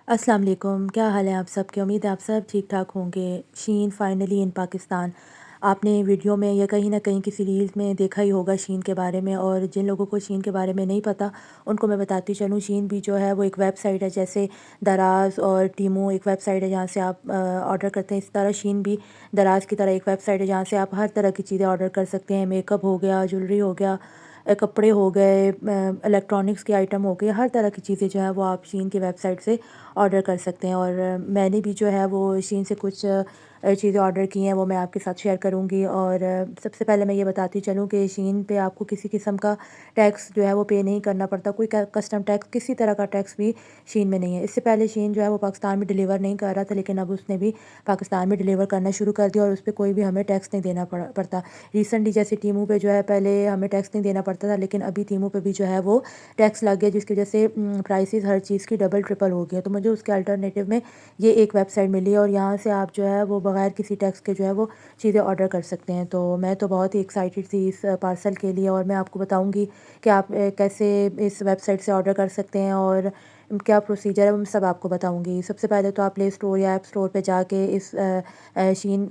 अस्सलाम वालेकुम, क्या हाल है आप सबके? उम्मीद है आप सब ठीक-ठाक होंगे। शीन फाइनली इन पाकिस्तान। आपने वीडियो में या कहीं न कहीं किसी रील्स में देखा ही होगा शीन के बारे में। और जिन लोगों को शीन के बारे में नहीं पता, उनको मैं बताती चलूँ, शीन भी जो है वो एक वेबसाइट है, जैसे दराज़ और टीमू एक वेबसाइट है जहाँ से आप ऑर्डर करते हैं। इस तरह शीन भी दराज़ की तरह एक वेबसाइट है जहाँ से आप हर तरह की चीज़ें ऑर्डर कर सकते हैं। मेकअप हो गया, ज्वेलरी हो गया, कपड़े हो गए, इलेक्ट्रॉनिक्स के आइटम हो गए, हर तरह की चीज़ें जो है वो आप शीन की वेबसाइट से ऑर्डर कर सकते हैं। और मैंने भी जो है वो शीन से कुछ चीज़ें ऑर्डर की हैं, वो मैं आपके साथ शेयर करूँगी। और सबसे पहले मैं ये बताती चलूँ कि शीन पे आपको किसी किस्म का टैक्स जो है वो पे नहीं करना पड़ता। कोई कस्टम टैक्स, किसी तरह का टैक्स भी शीन में नहीं है। इससे पहले शीन जो है वो पाकिस्तान में डिलीवर नहीं कर रहा था, लेकिन अब उसने भी पाकिस्तान में डिलीवर करना शुरू कर दिया और उस पर कोई भी हमें टैक्स नहीं देना पड़ता। रिसेंटली जैसे टीमू पे जो है पहले हमें टैक्स नहीं देना पड़ता था, लेकिन अभी टीमू पे भी जो है वो टैक्स लग गया, जिसकी वजह से प्राइसेस हर चीज़ की डबल ट्रिपल हो गई है। तो मुझे उसके अल्टरनेटिव में ये एक वेबसाइट मिली और यहाँ से आप जो है वो बगैर किसी टैक्स के जो है वो चीज़ें ऑर्डर कर सकते हैं। तो मैं तो बहुत ही एक्साइटेड थी इस पार्सल के लिए, और मैं आपको बताऊँगी कि आप कैसे इस वेबसाइट से ऑर्डर कर सकते हैं और क्या प्रोसीजर है, वो मैं सब आपको बताऊँगी। सबसे पहले तो आप प्ले स्टोर या ऐप स्टोर पे जाके इस शीन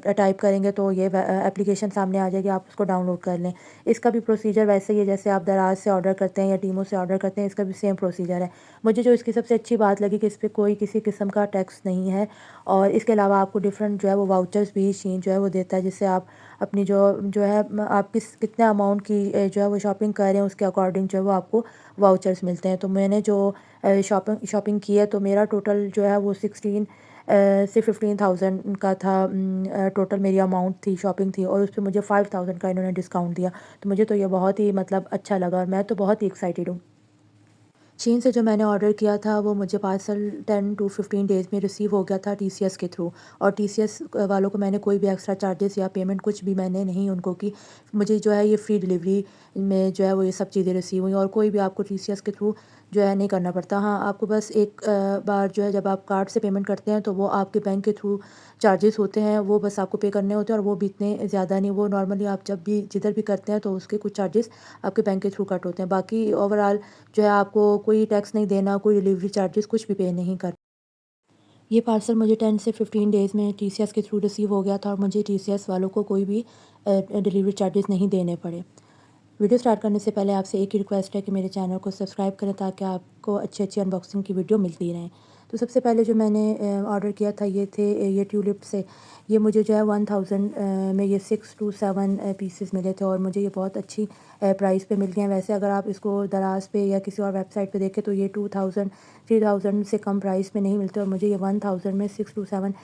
टाइप करेंगे तो ये एप्लीकेशन सामने आ जाएगी, आप उसको डाउनलोड कर लें। इसका भी प्रोसीजर वैसे ही है जैसे आप दराज से ऑर्डर करते हैं या टीमो से ऑर्डर करते हैं, इसका भी सेम प्रोसीजर है। मुझे जो इसकी सबसे अच्छी बात लगी कि इस पे कोई किसी किस्म का टैक्स नहीं है, और इसके अलावा आपको डिफरेंट जो है वो वाउचर्स भी शीन जो है वो देता है, जिससे आप अपनी जो जो है आप कितने अमाउंट की जो है वो शॉपिंग कर रहे हैं उसके अकॉर्डिंग जो है वो आपको वाउचर्स मिलते हैं। तो मैंने जो शॉपिंग शॉपिंग की है, तो मेरा टोटल जो है वो 16 से 15,000 का था। टोटल मेरी अमाउंट थी, शॉपिंग थी, और उस पे मुझे 5,000 का इन्होंने डिस्काउंट दिया। तो मुझे तो ये बहुत ही मतलब अच्छा लगा और मैं तो बहुत ही एक्साइटेड हूँ। चीन से जो मैंने ऑर्डर किया था वो मुझे पार्सल 10 टू 15 डेज़ में रिसीव हो गया था टीसीएस के थ्रू। और टीसीएस वालों को मैंने कोई भी एक्स्ट्रा चार्जेस या पेमेंट कुछ भी मैंने नहीं उनको की। मुझे जो है ये फ्री डिलीवरी में जो है वो ये सब चीज़ें रिसीव हुई, और कोई भी आपको टीसीएस के थ्रू जो है नहीं करना पड़ता। हाँ, आपको बस एक बार जो है जब आप कार्ड से पेमेंट करते हैं तो वो आपके बैंक के थ्रू चार्जेस होते हैं, वो बस आपको पे करने होते हैं, और वो भी इतने ज़्यादा नहीं। वो नॉर्मली आप जब भी जिधर भी करते हैं तो उसके कुछ चार्जेस आपके बैंक के थ्रू कट होते हैं। बाकी ओवरऑल जो है आपको कोई टैक्स नहीं देना, कोई डिलीवरी चार्जेस कुछ भी पे नहीं कर। ये पार्सल मुझे 10 से 15 डेज़ में टीसीएस के थ्रू रिसीव हो गया था, और मुझे टीसीएस वालों को कोई भी डिलीवरी चार्जेस नहीं देने पड़े। वीडियो स्टार्ट करने से पहले आपसे एक ही रिक्वेस्ट है कि मेरे चैनल को सब्सक्राइब करें, ताकि आपको अच्छी-अच्छी अनबॉक्सिंग की वीडियो मिलती रहें। तो सबसे पहले जो मैंने ऑर्डर किया था ये थे ये ट्यूलिप से। ये मुझे जो है 1000 में ये 6 टू 7 पीसेस मिले थे, और मुझे ये बहुत अच्छी प्राइस पे मिल गए हैं। वैसे अगर आप इसको दराज पे या किसी और वेबसाइट पे देखें तो ये 2000 3000 से कम प्राइस में नहीं मिलते, और मुझे ये 1000 में 6 टू 7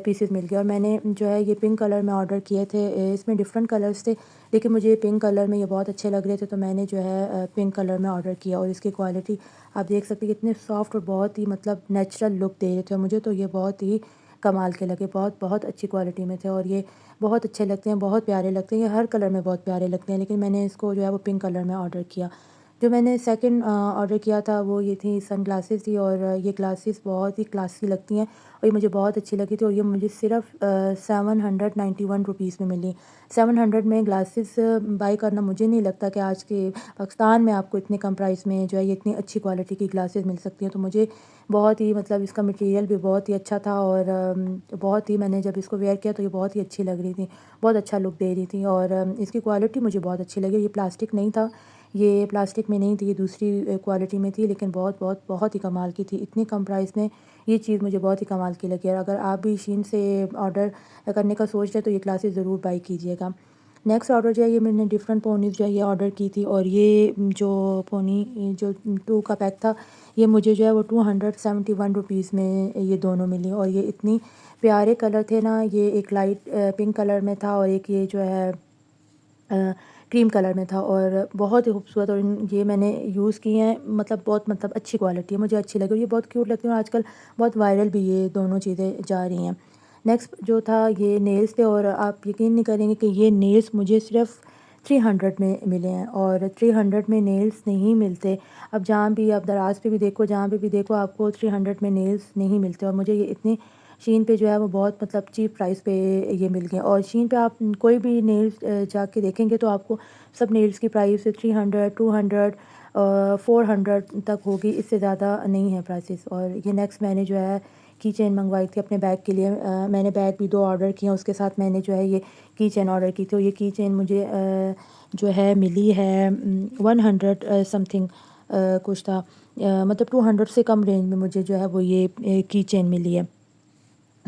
पीसेस मिल गए। और मैंने जो है ये पिंक कलर में ऑर्डर किए थे। इसमें डिफरेंट कलर्स थे, लेकिन मुझे ये पिंक कलर में ये बहुत अच्छे लग रहे थे, तो मैंने जो है पिंक कलर में ऑर्डर किया। और इसकी क्वालिटी आप देख सकते हैं, कितने सॉफ्ट और बहुत ही मतलब नेचुरल लुक दे रहे थे, और मुझे तो ये बहुत ही कमाल के लगे। बहुत बहुत अच्छी क्वालिटी में थे, और ये बहुत अच्छे लगते हैं, बहुत प्यारे लगते हैं। ये हर कलर में बहुत प्यारे लगते हैं, लेकिन मैंने इसको जो है वो पिंक कलर में ऑर्डर किया। जो मैंने सेकंड ऑर्डर किया था वो ये थी सन ग्लासेस थी, और ये ग्लासेस बहुत ही क्लासी लगती हैं, और ये मुझे बहुत अच्छी लगी थी, और ये मुझे सिर्फ 791 रुपीज़ में मिली। 700 में ग्लासेस बाई करना, मुझे नहीं लगता कि आज के पाकिस्तान में आपको इतने कम प्राइस में जो है ये इतनी अच्छी क्वालिटी की ग्लासेस मिल सकती हैं। तो मुझे बहुत ही मतलब इसका मटेरियल भी बहुत ही अच्छा था, और बहुत ही मैंने जब इसको वेयर किया तो ये बहुत ही अच्छी लग रही थी, बहुत अच्छा लुक दे रही थी। और इसकी क्वालिटी मुझे बहुत अच्छी लगी। ये प्लास्टिक नहीं था, ये प्लास्टिक में नहीं थी, ये दूसरी क्वालिटी में थी, लेकिन बहुत बहुत बहुत ही कमाल की थी। इतनी कम प्राइस में ये चीज़ मुझे बहुत ही कमाल की लगी, और अगर आप भी शीन से ऑर्डर करने का सोच रहे तो ये क्लासेस ज़रूर बाई कीजिएगा। नेक्स्ट ऑर्डर जो है ये मैंने डिफरेंट पोनीज़ जो है ये ऑर्डर की थी, और ये जो पोनी जो 2 का पैक था, ये मुझे जो है वो 271 रुपीज़ में ये दोनों मिली। और ये इतनी प्यारे कलर थे ना, ये एक लाइट पिंक कलर में था, और एक ये जो है क्रीम कलर में था, और बहुत ही खूबसूरत। और ये मैंने यूज़ किए हैं, मतलब बहुत मतलब अच्छी क्वालिटी है, मुझे अच्छी लगी, और ये बहुत क्यूट लगती है, और आजकल बहुत वायरल भी ये दोनों चीज़ें जा रही हैं। नेक्स्ट जो था ये नेल्स थे, और आप यकीन नहीं करेंगे कि ये नेल्स मुझे सिर्फ 300 में मिले हैं, और 300 में नेल्स नहीं मिलते। अब जहाँ भी आप दराज पे भी देखो, जहाँ पे भी देखो, आपको 300 में नेल्स नहीं मिलते, और मुझे ये इतने शीन पे जो है वो बहुत मतलब चीप प्राइस पे ये मिल गए। और शीन पे आप कोई भी नेल्स जाके देखेंगे तो आपको सब नेल्स की प्राइस 300 200 400 तक होगी, इससे ज़्यादा नहीं है प्राइसेस। और ये नेक्स्ट मैंने जो है की चेन मंगवाई थी अपने बैग के लिए। मैंने बैग भी 2 ऑर्डर किए हैं, उसके साथ मैंने जो है ये की चेन ऑर्डर की थी। और ये की चेन मुझे जो है मिली है 100 समथिंग कुछ था, मतलब 200 से कम रेंज में मुझे जो है वो ये की चेन मिली है।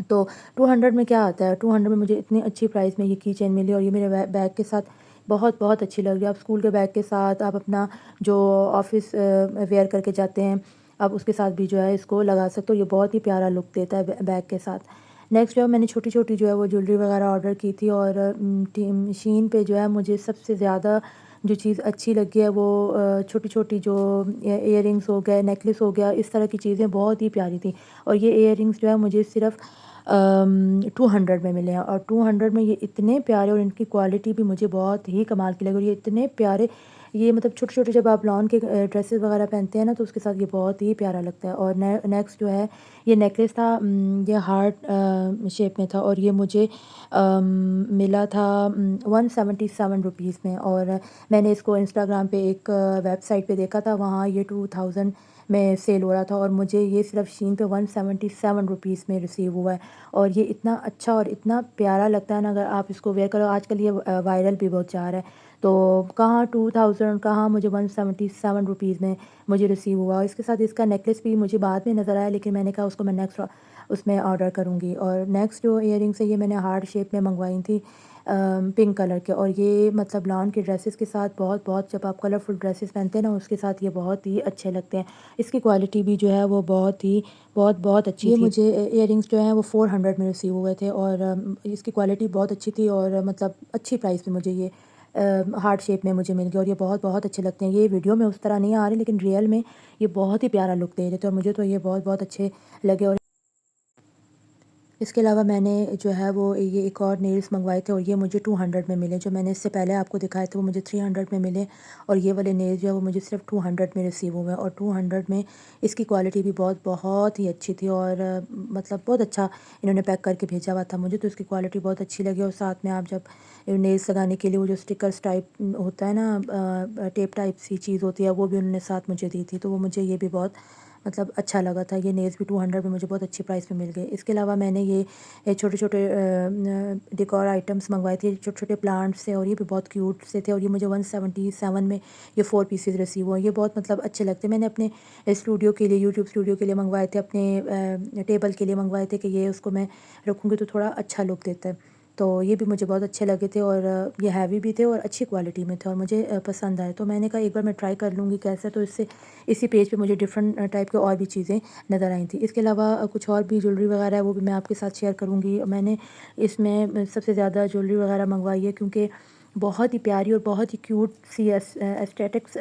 तो 200 में क्या आता है, 200 में मुझे इतनी अच्छी प्राइस में ये की चेन मिली और ये मेरे बैग के साथ बहुत बहुत अच्छी लग रही है। आप स्कूल के बैग के साथ आप अपना जो ऑफिस वेयर करके जाते हैं, आप उसके साथ भी जो है इसको लगा सकते हो। ये बहुत ही प्यारा लुक देता है बैग के साथ। नेक्स्ट जो है मैंने छोटी छोटी जो है वो ज्वेलरी वगैरह ऑर्डर की थी। और शीन पे जो है मुझे सबसे ज़्यादा जो चीज़ अच्छी लगी है वो छोटी छोटी जो इयररिंग्स हो गए, नेकलेस हो गया, इस तरह की चीज़ें बहुत ही प्यारी थी। और ये इयररिंग्स जो है मुझे सिर्फ 200 में मिले हैं। और 200 में ये इतने प्यारे और इनकी क्वालिटी भी मुझे बहुत ही कमाल की लगी। और ये इतने प्यारे, ये मतलब छोटे-छोटे जब आप लॉन के ड्रेसेस वगैरह पहनते हैं ना, तो उसके साथ ये बहुत ही प्यारा लगता है। और नेक्स्ट जो है ये नेकलेस था, ये हार्ट शेप में था और ये मुझे मिला था 177 रुपीज़ में। और मैंने इसको इंस्टाग्राम पे एक वेबसाइट पे देखा था, वहाँ ये 2000 में सेल हो रहा था और मुझे ये सिर्फ शीन पे 177 रुपीज़ में रिसीव हुआ है। और ये इतना अच्छा और इतना प्यारा लगता है ना, अगर आप इसको वेयर करो। आजकल ये वायरल भी बहुत जा रहा है। तो कहाँ 2000, कहाँ मुझे 177 रुपीज़ में मुझे रिसीव हुआ। इसके साथ इसका नेकलेस भी मुझे बाद में नज़र आया, लेकिन मैंने कहा उसको मैं नेक्स्ट उसमें ऑर्डर करूँगी। और नेक्स्ट जो इयररिंग्स है ये मैंने हार्ट शेप में मंगवाई थी, पिंक कलर के। और ये मतलब लॉन के ड्रेसेस के साथ बहुत बहुत, जब आप कलरफुल ड्रेसेस पहनते हैं ना, उसके साथ ये बहुत ही अच्छे लगते हैं। इसकी क्वालिटी भी जो है वो बहुत बहुत अच्छी थी। मुझे इयररिंग्स जो हैं वो 400 में रिसीव हुए थे और इसकी क्वालिटी बहुत अच्छी थी और मतलब अच्छी प्राइस में मुझे ये हार्ट शेप में मुझे मिल गया। और ये बहुत बहुत अच्छे लगते हैं। ये वीडियो में उस तरह नहीं आ रहे, लेकिन रियल में ये बहुत ही प्यारा लुक दे रहे थे और मुझे तो ये बहुत बहुत अच्छे लगे। और इसके अलावा मैंने जो है वो ये एक और नेल्स मंगवाए थे और ये मुझे 200 में मिले। जो मैंने इससे पहले आपको दिखाए थे वो मुझे 300 में मिले और ये वाले नेल्स जो है वो मुझे सिर्फ 200 में रिसीव हुए। और 200 में इसकी क्वालिटी भी बहुत बहुत ही अच्छी थी और मतलब बहुत अच्छा इन्होंने पैक करके भेजा हुआ था मुझे, तो इसकी क्वालिटी बहुत अच्छी लगी। और साथ में आप जब नेल्स लगाने के लिए वो जो स्टिकर्स टाइप होता है ना, टेप टाइप सी चीज़ होती है, वो भी उन्होंने साथ मुझे दी थी, तो वो मुझे ये भी बहुत मतलब अच्छा लगा था। ये नेल्स भी 200 में मुझे बहुत अच्छी प्राइस में मिल गए। इसके अलावा मैंने ये छोटे-छोटे डेकोर आइटम्स मंगवाए थे, छोटे-छोटे प्लांट्स थे और ये भी बहुत क्यूट से थे और ये मुझे 177 में ये 4 पीसेस रिसीव हुए। ये बहुत मतलब अच्छे लगते हैं। मैंने अपने स्टूडियो के लिए, यूट्यूब स्टूडियो के लिए मंगवाए थे, अपने टेबल के लिए मंगवाए थे कि ये उसको मैं रखूँगी तो थोड़ा अच्छा लुक देता है। तो ये भी मुझे बहुत अच्छे लगे थे और ये हैवी भी थे और अच्छी क्वालिटी में थे और मुझे पसंद आए। तो मैंने कहा एक बार मैं ट्राई कर लूँगी कैसा। तो इससे इसी पेज पे मुझे डिफरेंट टाइप के और भी चीज़ें नज़र आई थी। इसके अलावा कुछ और भी ज्वेलरी वगैरह है, वो भी मैं आपके साथ शेयर करूँगी। मैंने इसमें सबसे ज़्यादा ज्वेलरी वगैरह मंगवाई है क्योंकि बहुत ही प्यारी और बहुत ही क्यूट सी एस्थेटिक्स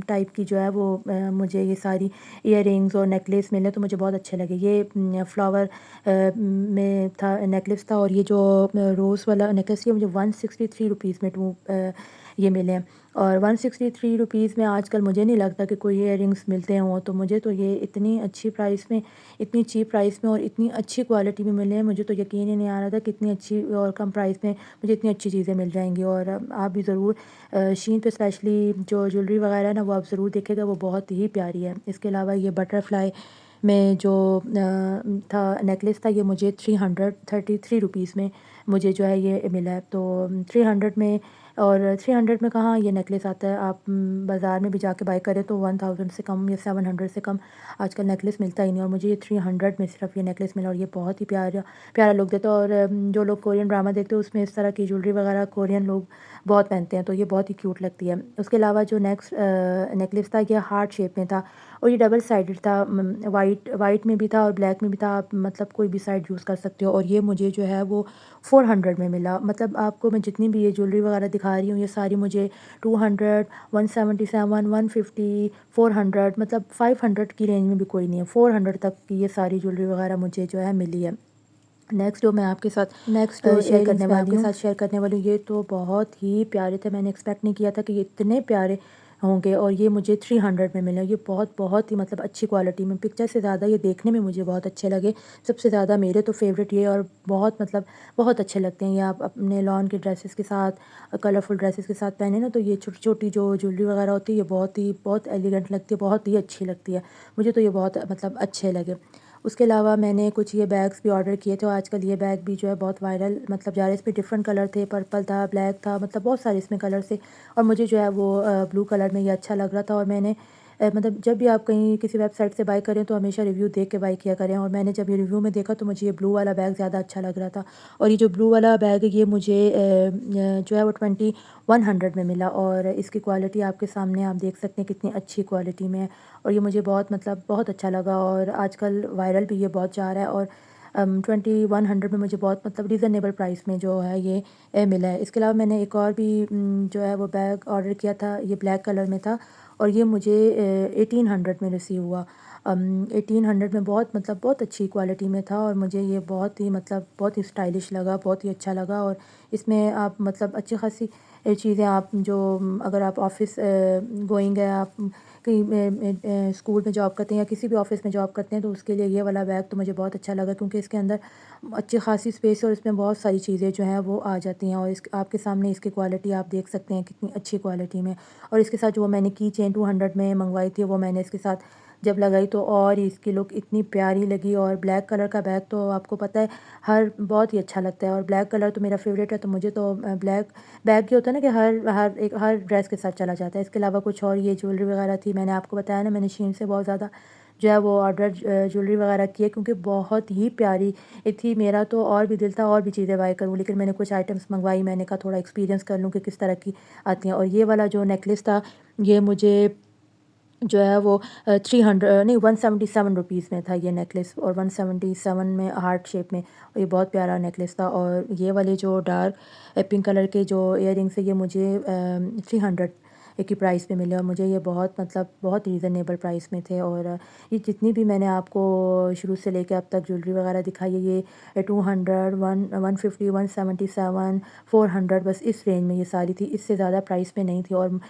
टाइप की जो है वो मुझे ये सारी इयररिंग्स और नेकलेस मिले तो मुझे बहुत अच्छे लगे। ये फ्लावर में था नेकलेस था और ये जो रोज़ वाला नेकलेस, ये मुझे 163 रुपीज़ में ये मिले हैं। और 163 रुपीज़ में आजकल मुझे नहीं लगता कि कोई इयररिंग्स मिलते हों, तो मुझे तो ये इतनी अच्छी प्राइस में, इतनी चीप प्राइस में और इतनी अच्छी क्वालिटी में मिले हैं, मुझे तो यकीन ही नहीं आ रहा था कि इतनी अच्छी और कम प्राइस में मुझे इतनी अच्छी चीज़ें मिल जाएँगी। और आप भी ज़रूर शीन पे स्पेशली जो ज्वेलरी वगैरह है ना, वो आप ज़रूर देखिएगा, वो बहुत ही प्यारी है। इसके अलावा ये बटरफ्लाई में जो था नेकलेस था, ये मुझे 333 रुपीज़ में मुझे जो है ये मिला है। तो 300 में, और 300 में कहाँ ये नेकलेस आता है। आप बाज़ार में भी जाके बाय करें तो 1000 से कम या 700 से कम आजकल नेकलेस मिलता ही नहीं। और मुझे ये 300 में सिर्फ ये नेकलेस मिला और ये बहुत ही प्यारा प्यारा लुक देता है। और जो लोग कोरियन ड्रामा देखते हैं उसमें इस तरह की ज्वेलरी वगैरह कोरियन लोग बहुत पहनते हैं, तो ये बहुत ही क्यूट लगती है। उसके अलावा जो नेक्स्ट नेकलेस था ये हार्ट शेप में था और ये डबल साइडेड था, वाइट में भी था और ब्लैक में भी था। आप मतलब कोई भी साइड यूज़ कर सकते हो। और ये मुझे जो है वो 400 में मिला। मतलब आपको मैं जितनी भी ये ज्वेलरी वगैरह दिखा रही हूँ, ये सारी मुझे 200, 177, 150, 400, मतलब 500 की रेंज में भी कोई नहीं है। 400 तक की ये सारी ज्वेलरी वगैरह मुझे जो है मिली है। नेक्स्ट जो मैं आपके साथ नेक्स्ट शेयर करने वाली हूँ, ये तो बहुत ही प्यारे थे। मैंने एक्सपेक्ट नहीं किया था कि ये इतने प्यारे होंगे और ये मुझे 300 में मिले। ये बहुत बहुत ही मतलब अच्छी क्वालिटी में, पिक्चर से ज़्यादा ये देखने में मुझे बहुत अच्छे लगे। सबसे ज़्यादा मेरे तो फ़ेवरेट ये, और बहुत मतलब बहुत अच्छे लगते हैं ये। आप अपने लॉन के ड्रेसेस के साथ, कलरफुल ड्रेसेस के साथ पहने ना, तो ये छोटी-छोटी जो ज्वेलरी वगैरह होती है, ये बहुत एलिगेंट लगती है, बहुत ही अच्छी लगती है। मुझे तो ये बहुत मतलब अच्छे लगे। उसके अलावा मैंने कुछ ये बैग्स भी ऑर्डर किए थे, और आजकल ये बैग भी जो है बहुत वायरल मतलब जा रहे हैं। इसमें डिफरेंट कलर थे, पर्पल था, ब्लैक था, मतलब बहुत सारे इसमें कलर थे, और मुझे जो है वो ब्लू कलर में ये अच्छा लग रहा था। और मैंने मतलब जब भी आप कहीं किसी वेबसाइट से बाय करें तो हमेशा रिव्यू देख के बाय किया करें, और मैंने जब ये रिव्यू में देखा तो मुझे ये ब्लू वाला बैग ज़्यादा अच्छा लग रहा था। और ये जो ब्लू वाला बैग है, ये मुझे जो है वो 2100 में मिला, और इसकी क्वालिटी आपके सामने आप देख सकते हैं कितनी अच्छी क्वालिटी में है। और ये मुझे बहुत मतलब बहुत अच्छा लगा, और आजकल वायरल भी ये बहुत जा रहा है। और 2100 में मुझे बहुत मतलब रीज़नेबल प्राइस में जो है ये मिला है। इसके अलावा मैंने एक और भी जो है वो बैग ऑर्डर किया था, ये ब्लैक कलर में था, और ये मुझे 1800 में रिसीव हुआ। 1800 में बहुत मतलब बहुत अच्छी क्वालिटी में था, और मुझे ये बहुत ही मतलब बहुत ही स्टाइलिश लगा, बहुत ही अच्छा लगा। और इसमें आप मतलब अच्छी खासी चीज़ें आप जो अगर आप ऑफ़िस गोइंग है, आप कहीं स्कूल में जॉब करते हैं या किसी भी ऑफ़िस में जॉब करते हैं, तो उसके लिए ये वाला बैग तो मुझे बहुत अच्छा लगा, क्योंकि इसके अंदर अच्छी खासी स्पेस है, और इसमें बहुत सारी चीज़ें जो हैं वो आ जाती हैं। और इस आपके सामने इसकी क्वालिटी आप देख सकते हैं कितनी अच्छी क्वालिटी में। और इसके साथ जो मैंने की चेन 200 में मंगवाई थी, वो मैंने इसके साथ जब लगाई तो और ही इसकी लुक इतनी प्यारी लगी। और ब्लैक कलर का बैग तो आपको पता है हर बहुत ही अच्छा लगता है, और ब्लैक कलर तो मेरा फ़ेवरेट है, तो मुझे तो ब्लैक बैग ये होता है ना कि हर ड्रेस के साथ चला जाता है। इसके अलावा कुछ और ये ज्वेलरी वगैरह थी, मैंने आपको बताया ना, मैंने शीन से बहुत ज़्यादा जो है वो ऑर्डर ज्वेलरी वगैरह की है, क्योंकि बहुत ही प्यारी थी। मेरा तो और भी दिल था और भी चीज़ें बाय करूँ, लेकिन मैंने कुछ आइटम्स मंगवाई। मैंने कहा थोड़ा एक्सपीरियंस कर लूँ कि किस तरह की आती हैं। और ये वाला जो नेकलेस था, ये मुझे जो है वो 300 नहीं 177 रुपीज़ में था ये नेकलेस, और 177 में हार्ट शेप में, और ये बहुत प्यारा नेकलेस था। और ये वाले जो डार्क पिंक कलर के जो इयररिंग्स है, ये मुझे 300 की प्राइस में मिले, और मुझे ये बहुत मतलब बहुत रीज़नेबल प्राइस में थे। और ये जितनी भी मैंने आपको शुरू से लेके अब तक ज्वेलरी वगैरह दिखाई है, ये 200 150 177 400, बस इस रेंज में ये सारी थी, इससे ज़्यादा प्राइस में नहीं थी। और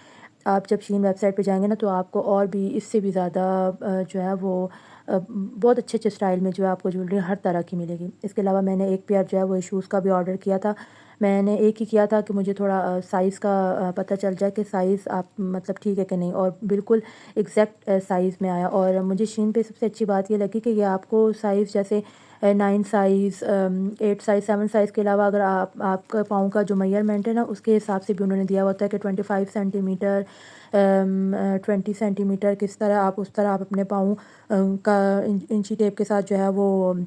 आप जब शीन वेबसाइट पे जाएँगे ना, तो आपको और भी इससे भी ज़्यादा जो है वो बहुत अच्छे-अच्छे स्टाइल में जो है आपको ज्वेलरी हर तरह की मिलेगी। इसके अलावा मैंने एक पेयर जो है वो शूज़ का भी ऑर्डर किया था। मैंने एक ही किया था कि मुझे थोड़ा साइज़ का पता चल जाए कि साइज़ आप मतलब ठीक है कि नहीं, और बिल्कुल एग्ज़ैक्ट साइज़ में आया। और मुझे शीन पे सबसे अच्छी बात ये लगी कि ये आपको साइज़ जैसे 9 साइज़ 8 साइज़ 7 साइज़ के अलावा अगर आपका पाँव का जो मेज़रमेंट है ना, उसके हिसाब से भी उन्होंने दिया होता है कि 25 सेंटीमीटर 20 सेंटीमीटर किस तरह आप उस तरह आप अपने पाँव का इंची टेप के साथ जो है वो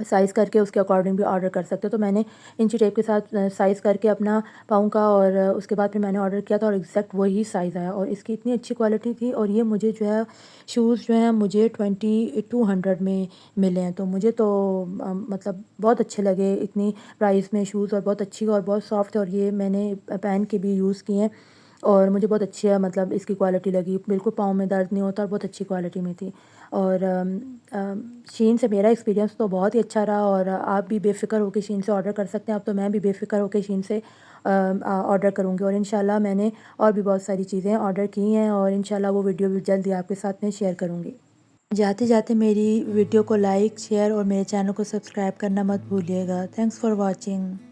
साइज़ करके उसके अकॉर्डिंग भी ऑर्डर कर सकते हो। तो मैंने इंची टेप के साथ साइज़ करके अपना पाँव का, और उसके बाद फिर मैंने ऑर्डर किया था, और एग्ज़ैक्ट वही साइज़ आया, और इसकी इतनी अच्छी क्वालिटी थी। और ये मुझे जो है शूज़ जो हैं मुझे 2200 में मिले हैं, तो मुझे तो मतलब बहुत अच्छे लगे इतनी प्राइस में शूज़, और बहुत अच्छी और बहुत सॉफ्ट है, और ये मैंने पहन के भी यूज़ किए हैं, और मुझे बहुत अच्छी है मतलब इसकी क्वालिटी लगी, बिल्कुल पाँव में दर्द नहीं होता, और बहुत अच्छी क्वालिटी में थी। और शीन से मेरा एक्सपीरियंस तो बहुत ही अच्छा रहा, और आप भी बेफ़िक्र होके शीन से ऑर्डर कर सकते हैं। अब तो मैं भी बेफ़िक्र होके शीन से ऑर्डर करूँगी, और इंशाल्लाह मैंने और भी बहुत सारी चीज़ें ऑर्डर की हैं, और इंशाल्लाह वो वीडियो भी जल्द ही आपके साथ में शेयर करूँगी। जाते-जाते मेरी वीडियो को लाइक, शेयर और मेरे चैनल को सब्सक्राइब करना मत भूलिएगा। Thanks for watching.